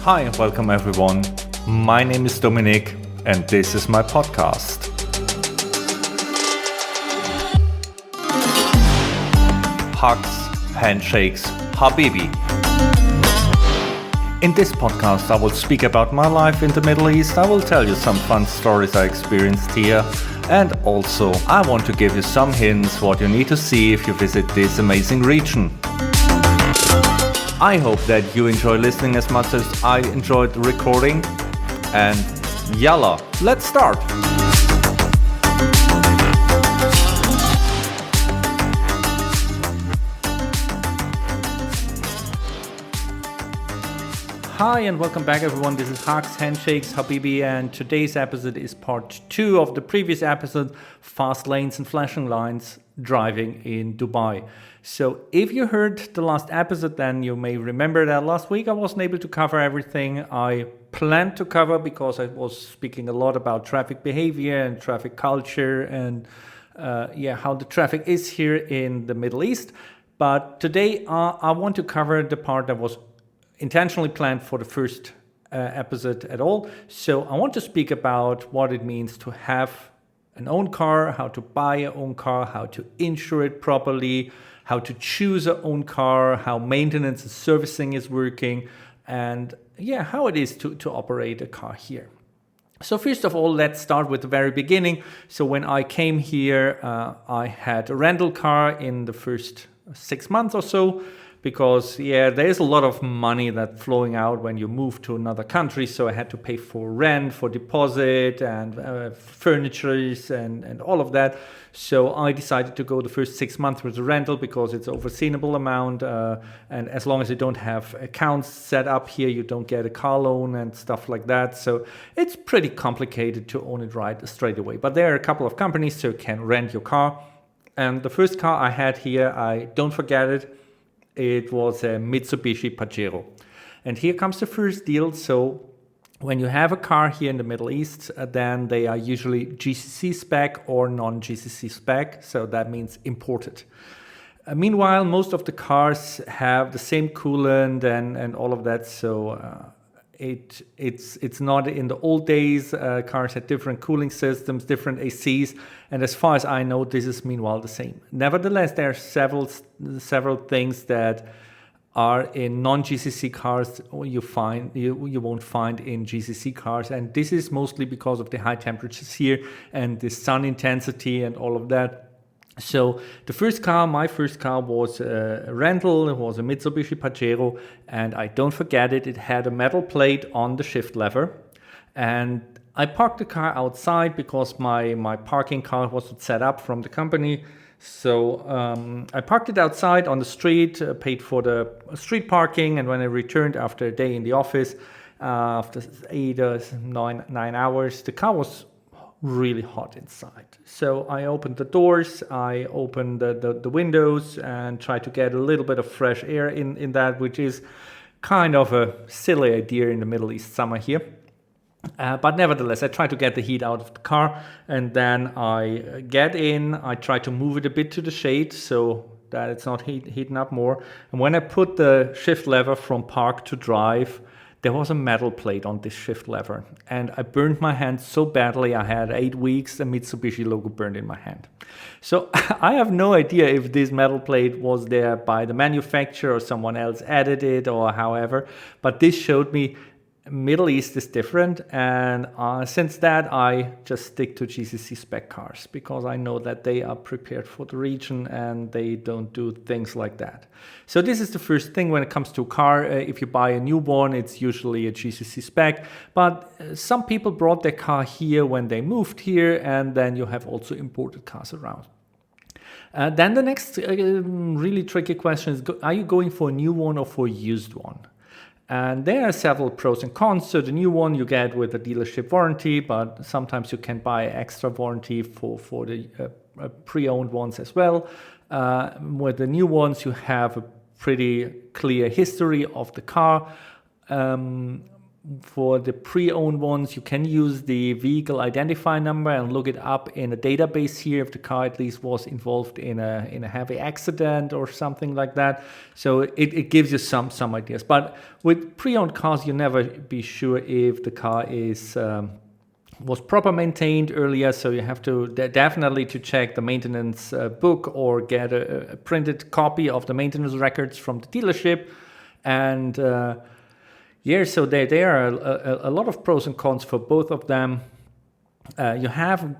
Hi and welcome everyone. My name is Dominique and this is my podcast. Hugs, Handshakes, Habibi. In this podcast I will speak about my life in the Middle East. I will tell you some fun stories I experienced here, and also I want to give you some hints what you need to see if you visit this amazing region. I hope that you enjoy listening as much as I enjoyed the recording, and yalla, let's start! Hi and welcome back everyone, this is Hugs, Handshakes, Habibi, and today's episode is part 2 of the previous episode, Fast Lanes and Flashing Lines, Driving in Dubai. So if you heard the last episode, then you may remember that last week I wasn't able to cover everything I planned to cover because I was speaking a lot about traffic behavior and traffic culture and how the traffic is here in the Middle East. But today I want to cover the part that was intentionally planned for the first episode at all. So I want to speak about what it means to have an own car, how to buy your own car, how to insure it properly, how to choose your own car, how maintenance and servicing is working, and how it is to operate a car here. So first of all, let's start with the very beginning. So when I came here, I had a rental car in the first 6 months or so, because there's a lot of money that flowing out when you move to another country. So I had to pay for rent, for deposit and furniture and all of that. So I decided to go the first 6 months with the rental because it's a foreseeable amount. And as long as you don't have accounts set up here, you don't get a car loan and stuff like that. So it's pretty complicated to own it right straight away. But there are a couple of companies so you can rent your car. And the first car I had here, I don't forget it. It was a Mitsubishi Pajero. And here comes the first deal. So when you have a car here in the Middle East, then they are usually GCC spec or non-GCC spec. So that means imported. Meanwhile, most of the cars have the same coolant and all of that. So it's not in the old days. Cars had different cooling systems, different ACs, and as far as I know, this is meanwhile the same. Nevertheless, there are several things that are in non-GCC cars you won't find in GCC cars, and this is mostly because of the high temperatures here and the sun intensity and all of that. So my first car was a rental. It was a Mitsubishi Pajero, and I don't forget it. It had a metal plate on the shift lever, and I parked the car outside because my parking car was set up from the company. So I parked it outside on the street, paid for the street parking, and when I returned after a day in the office, after 8 or 9 hours, the car was really hot inside. So I opened the doors, I opened the windows and tried to get a little bit of fresh air in that, which is kind of a silly idea in the Middle East summer here. But nevertheless, I tried to get the heat out of the car, and then I get in, I try to move it a bit to the shade so that it's not heating up more. And when I put the shift lever from park to drive, there was a metal plate on this shift lever, and I burned my hand so badly. I had 8 weeks a Mitsubishi logo burned in my hand. So I have no idea if this metal plate was there by the manufacturer or someone else added it or however, but this showed me Middle East is different, and since that I just stick to GCC spec cars because I know that they are prepared for the region and they don't do things like that. So this is the first thing when it comes to a car. If you buy a new one, it's usually a GCC spec, but some people brought their car here when they moved here, and then you have also imported cars around. Then the next really tricky question is, are you going for a new one or for a used one? And there are several pros and cons. So the new one you get with a dealership warranty, but sometimes you can buy extra warranty for the pre-owned ones as well. With the new ones, you have a pretty clear history of the car. For the pre-owned ones, you can use the vehicle identifier number and look it up in a database here if the car at least was involved in a heavy accident or something like that. So it gives you some ideas. But with pre-owned cars, you never be sure if the car is was proper maintained earlier. So you have to definitely to check the maintenance book or get a printed copy of the maintenance records from the dealership. And yeah, so there are a lot of pros and cons for both of them. You have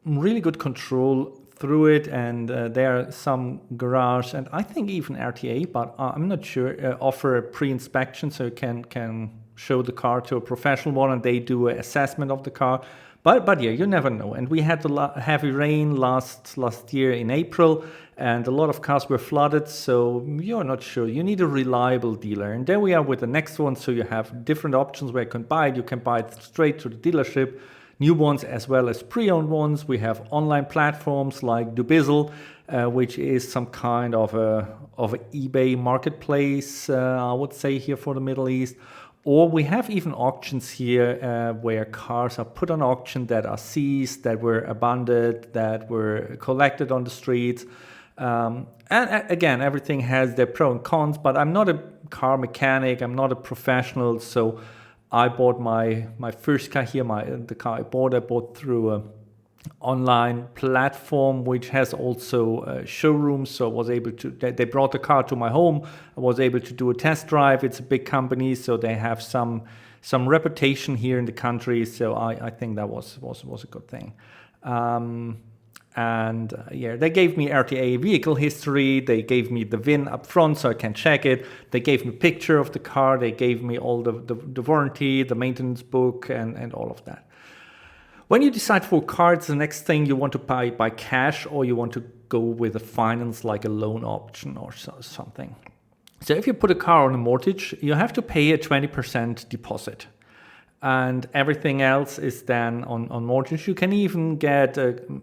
really good control through it, and there are some garage and I think even RTA, but I'm not sure, offer a pre-inspection, so you can show the car to a professional one and they do an assessment of the car. But yeah, you never know. And we had the heavy rain last year in April, and a lot of cars were flooded, so you're not sure. You need a reliable dealer. And there we are with the next one. So you have different options where you can buy it. You can buy it straight to the dealership, new ones as well as pre-owned ones. We have online platforms like Dubizzle, which is some kind of a eBay marketplace, I would say, here for the Middle East. Or we have even auctions here where cars are put on auction that are seized, that were abandoned, that were collected on the streets. And again, everything has their pros and cons, but I'm not a car mechanic, I'm not a professional, so I bought my first car here, the car I bought through a online platform which has also showrooms, so I was able to, they brought the car to my home, I was able to do a test drive. It's a big company, so they have some reputation here in the country, so I think that was a good thing. And yeah, they gave me RTA vehicle history, they gave me the VIN up front so I can check it, they gave me a picture of the car, they gave me all the warranty, the maintenance book, and all of that. When you decide for cards, the next thing you want to buy by cash, or you want to go with a finance like a loan option or something. So if you put a car on a mortgage, you have to pay a 20% deposit. And everything else is then on mortgage. You can even get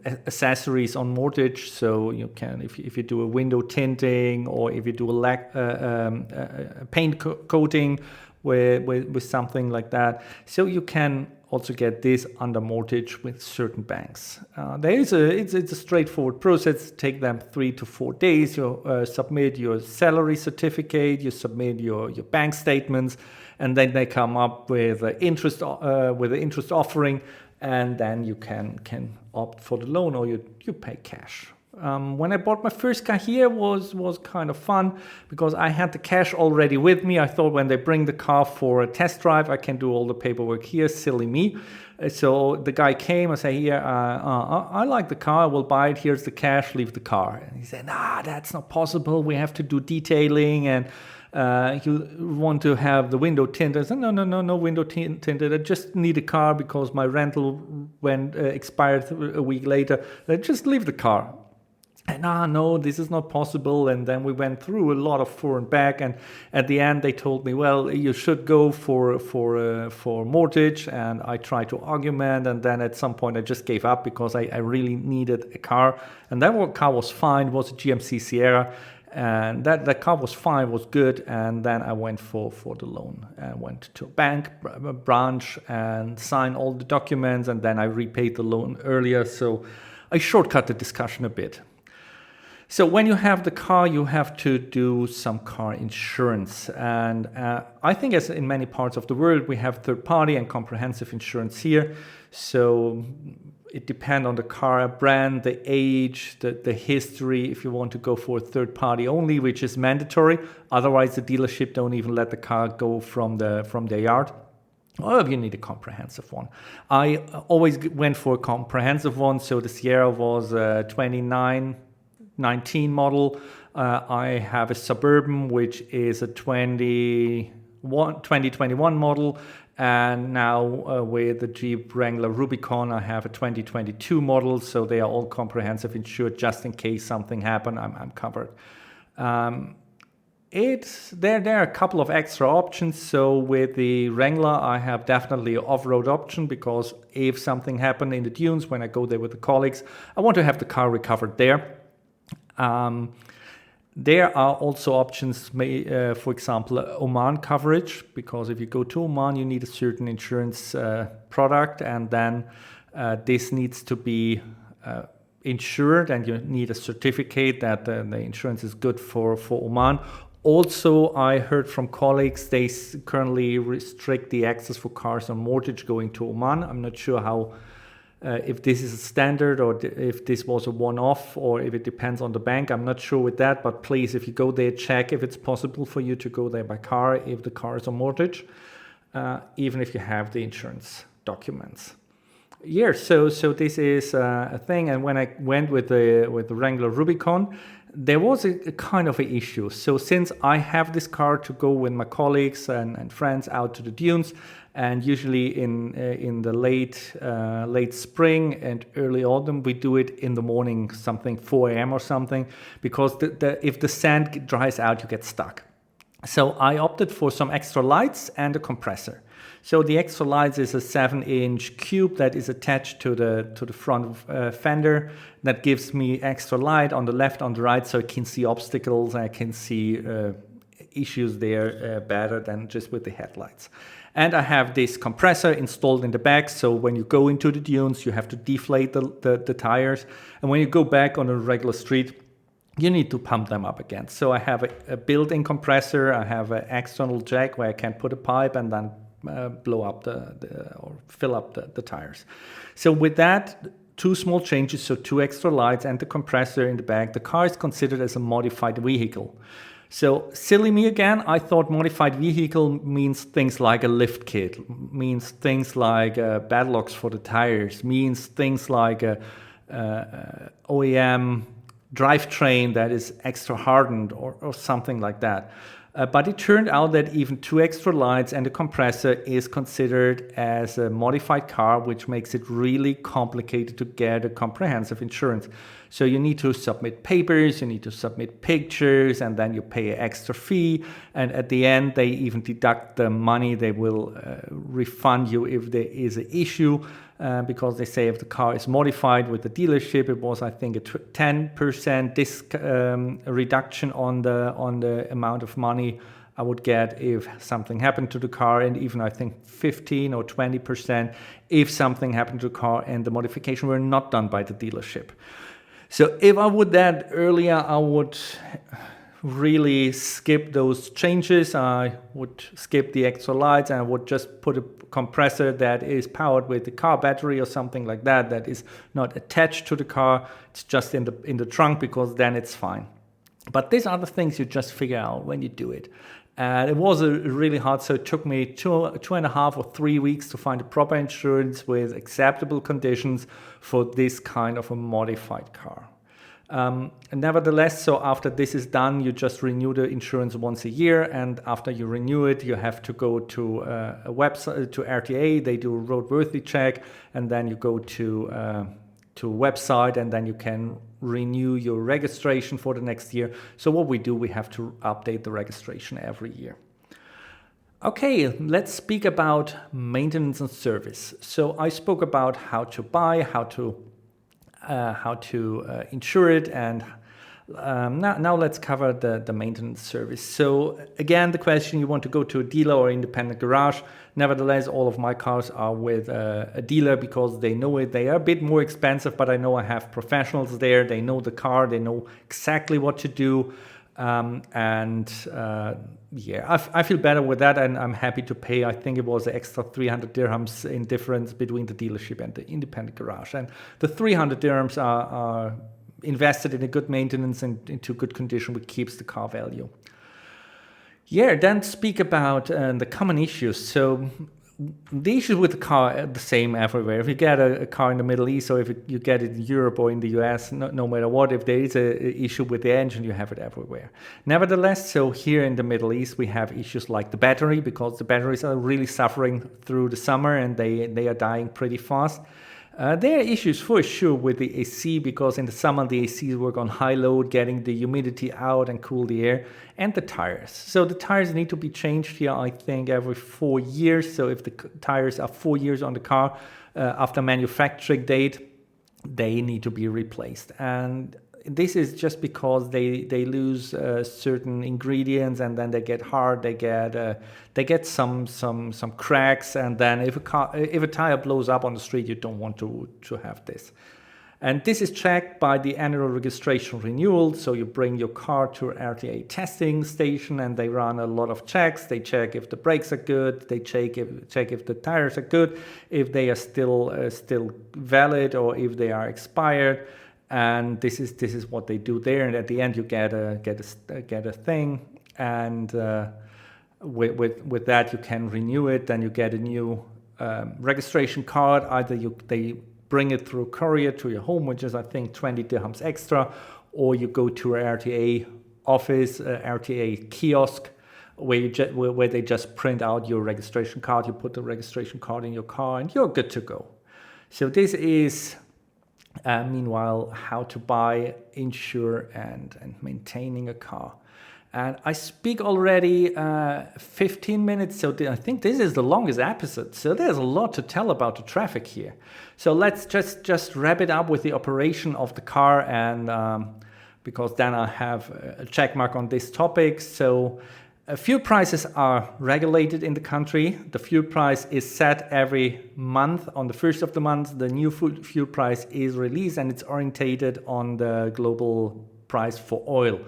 accessories on mortgage. So you can, if you do a window tinting, or if you do a paint coating with something like that. So you can also get this under mortgage with certain banks. It's a straightforward process. Take them 3 to 4 days. You submit your salary certificate, you submit your bank statements, and then they come up with an interest offering, and then you can opt for the loan, or you pay cash. When I bought my first car here was kind of fun because I had the cash already with me. I thought when they bring the car for a test drive, I can do all the paperwork here, silly me. So the guy came and said, here, I like the car, I will buy it, here's the cash, leave the car. And he said, nah, that's not possible, we have to do detailing, and you want to have the window tinted. I said, no window tinted. I just need a car because my rental expired a week later. Just leave the car. And no, this is not possible. And then we went through a lot of forth and back, and at the end they told me, well, you should go for mortgage. And I tried to argument, and then at some point I just gave up because I really needed a car. And that car was fine. It was a GMC Sierra, and that car was fine, was good. And then I went for the loan. I went to a bank branch and signed all the documents, and then I repaid the loan earlier. So I shortcut the discussion a bit. So when you have the car, you have to do some car insurance. And I think as in many parts of the world, we have third-party and comprehensive insurance here. So it depends on the car brand, the age, the history, if you want to go for a third-party only, which is mandatory. Otherwise, the dealership don't even let the car go from their yard. Or if you need a comprehensive one. I always went for a comprehensive one. So the Sierra was 2019 model. I have a Suburban, which is a 2021 model, and now with the Jeep Wrangler Rubicon, I have a 2022 model. So they are all comprehensive insured, just in case something happened, I'm covered. There are a couple of extra options. So with the Wrangler, I have definitely an off-road option, because if something happened in the dunes when I go there with the colleagues, I want to have the car recovered there. There are also options, for example, Oman coverage, because if you go to Oman, you need a certain insurance product, and then this needs to be insured, and you need a certificate that the insurance is good for Oman. Also, I heard from colleagues they currently restrict the access for cars on mortgage going to Oman. I'm not sure how. If this is a standard or if this was a one-off or if it depends on the bank, I'm not sure with that, but please, if you go there, check if it's possible for you to go there by car if the car is on mortgage, even if you have the insurance documents. Yeah, so this is a thing, and when I went with the Wrangler Rubicon, there was a kind of an issue. So since I have this car to go with my colleagues and friends out to the dunes, and usually in the late spring and early autumn, we do it in the morning, something 4 a.m. or something, because if the sand dries out, you get stuck. So I opted for some extra lights and a compressor. So the extra lights is a 7-inch cube that is attached to the front fender that gives me extra light on the left, on the right, so I can see obstacles, I can see issues there better than just with the headlights. And I have this compressor installed in the back, so when you go into the dunes, you have to deflate the tires, and when you go back on a regular street, you need to pump them up again. So I have a built-in compressor, I have an external jack where I can put a pipe and then blow up or fill up the tires. So with that, 2 small changes, so 2 extra lights and the compressor in the back, the car is considered as a modified vehicle. So silly me again, I thought modified vehicle means things like a lift kit, means things like bed locks for the tires, means things like a OEM drivetrain that is extra hardened or something like that. But it turned out that even 2 extra lights and a compressor is considered as a modified car, which makes it really complicated to get a comprehensive insurance. So you need to submit papers, you need to submit pictures, and then you pay an extra fee. And at the end, they even deduct the money. They will refund you if there is an issue, because they say if the car is modified with the dealership, it was, I think, a 10% reduction on the amount of money I would get if something happened to the car, and even I think 15 or 20% if something happened to the car and the modification were not done by the dealership. So if I would that earlier, I would really skip those changes. I would skip the extra lights and I would just put a compressor that is powered with the car battery or something like that, that is not attached to the car. It's just in the trunk, because then it's fine. But these are the things you just figure out when you do it. And it was really hard, so it took me 2.5 or 3 weeks to find a proper insurance with acceptable conditions for this kind of a modified car. Nevertheless, so after this is done, you just renew the insurance once a year, and after you renew it, you have to go to a website, to RTA. They do a roadworthy check, and then you go to a website, and then you can renew your registration for the next year. So what we do, we have to update the registration every year. Okay, let's speak about maintenance and service. So I spoke about how to buy, how to insure it, and now let's cover the maintenance service. So again, the question, you want to go to a dealer or independent garage. Nevertheless, all of my cars are with a dealer because they know it. They are a bit more expensive, but I know I have professionals there. They know the car. They know exactly what to do. I feel better with that, and I'm happy to pay. I think it was an extra 300 dirhams in difference between the dealership and the independent garage. And the 300 dirhams are invested in a good maintenance and into good condition, which keeps the car value. Yeah, then speak about the common issues. So the issues with the car are the same everywhere. If you get a car in the Middle East, or if you get it in Europe or in the US, no matter what, if there is an issue with the engine, you have it everywhere. Nevertheless, so here in the Middle East, we have issues like the battery, because the batteries are really suffering through the summer and they are dying pretty fast. There are issues for sure with the AC, because in the summer the ACs work on high load, getting the humidity out and cool the air, and the tires. So the tires need to be changed here, I think, every 4 years. So if the tires are 4 years on the car after manufacturing date, they need to be replaced. And this is just because they lose certain ingredients, and then they get hard. They get some cracks, and then if a tire blows up on the street, you don't want to have this. And this is checked by the annual registration renewal. So you bring your car to an RTA testing station, and they run a lot of checks. They check if the brakes are good. They check if the tires are good, if they are still valid, or if they are expired. And this is what they do there. And at the end, you get a thing, and with that you can renew it. Then you get a new registration card. Either they bring it through courier to your home, which is I think 20 dirhams extra, or you go to an RTA office, RTA kiosk, where they just print out your registration card. You put the registration card in your car, and you're good to go. So this is meanwhile how to buy, insure, and maintaining a car. And I speak already 15 minutes, so I think this is the longest episode. So there's a lot to tell about the traffic here. So let's just wrap it up with the operation of the car, and because then I have a check mark on this topic. So fuel prices are regulated in the country. The fuel price is set every month. On the first of the month, the new fuel price is released, and it's orientated on the global price for oil.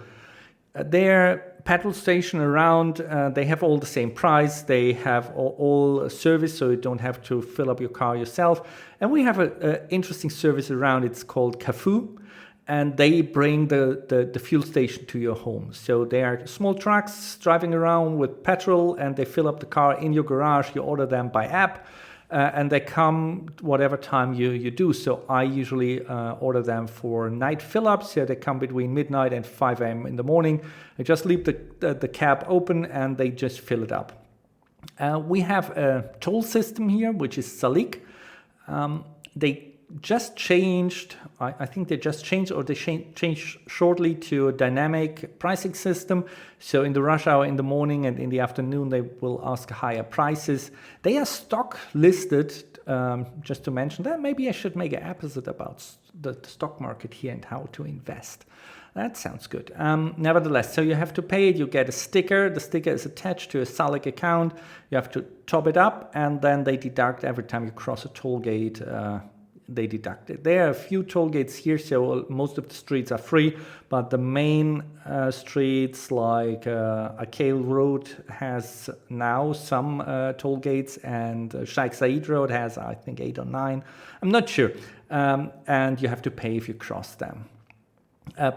Their petrol station around, they have all the same price. They have all service, so you don't have to fill up your car yourself. And we have an interesting service around. It's called Cafu, and they bring the fuel station to your home. So they are small trucks driving around with petrol, and they fill up the car in your garage. You order them by app. And they come whatever time you do. So I usually order them for night fill-ups. So they come between midnight and 5 a.m. in the morning. I just leave the cab open, and they just fill it up. We have a toll system here, which is Salik. They just changed, I think they just changed, or they changed shortly to a dynamic pricing system. So in the rush hour in the morning and in the afternoon, they will ask higher prices. They are stock listed, just to mention that. Maybe I should make an episode about the stock market here and how to invest. That sounds good. Nevertheless, so you have to pay it. You get a sticker. The sticker is attached to a Salik account. You have to top it up, and then they deduct every time you cross a toll gate. They deduct it. There are a few toll gates here, so most of the streets are free, but the main streets like Akale Road has now some toll gates, and Sheikh Zayed Road has, I think, 8 or 9. I'm not sure. And you have to pay if you cross them.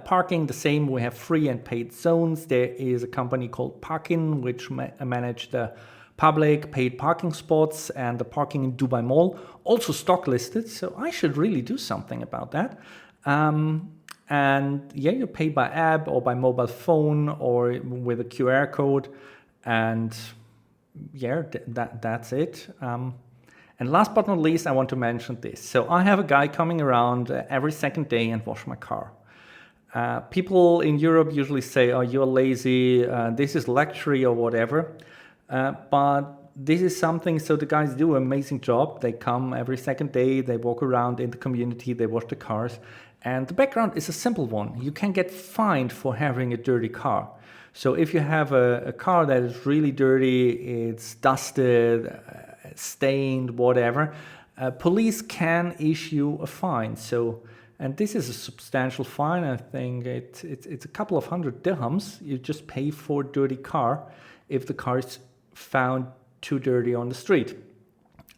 Parking, the same. We have free and paid zones. There is a company called Parkin, which manage the public paid parking spots and the parking in Dubai Mall, also stock listed. So I should really do something about that. And yeah, you pay by app or by mobile phone or with a QR code. And yeah, that's it. And last but not least, I want to mention this. So I have a guy coming around every second day and wash my car. People in Europe usually say, oh, you're lazy, this is luxury or whatever. But this is something, so the guys do an amazing job. They come every second day, they walk around in the community, they wash the cars. And the background is a simple one. You can get fined for having a dirty car. So if you have a car that is really dirty, it's dusted, stained, whatever, police can issue a fine. So, and this is a substantial fine. I think it's a couple of hundred dirhams. You just pay for a dirty car if the car is found too dirty on the street.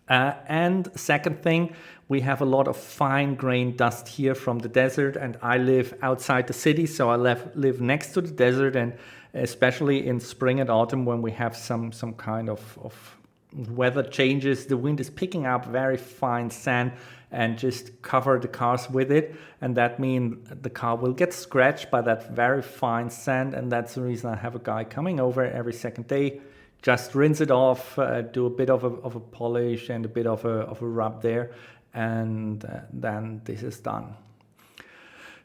And second thing, we have a lot of fine grained dust here from the desert, and I live outside the city, so I live next to the desert, and especially in spring and autumn when we have some kind of weather changes, the wind is picking up very fine sand and just cover the cars with it, and that means the car will get scratched by that very fine sand, and that's the reason I have a guy coming over every second day. Just rinse it off, do a bit of a polish and a bit of a rub there, and then this is done.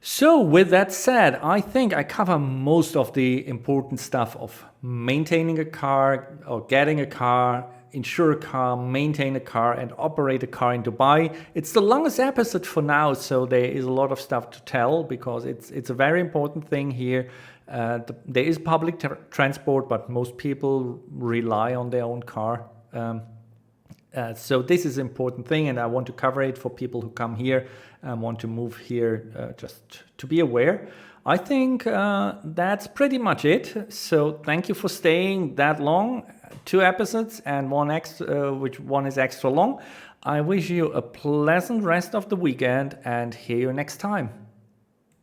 So with that said, I think I cover most of the important stuff of maintaining a car or getting a car, insure a car, maintain a car, and operate a car in Dubai. It's the longest episode for now, so there is a lot of stuff to tell because it's a very important thing here. There is public transport, but most people rely on their own car. So this is an important thing, and I want to cover it for people who come here and want to move here, just to be aware. I think that's pretty much it. So thank you for staying that long, 2 episodes and one extra, which one is extra long. I wish you a pleasant rest of the weekend and hear you next time.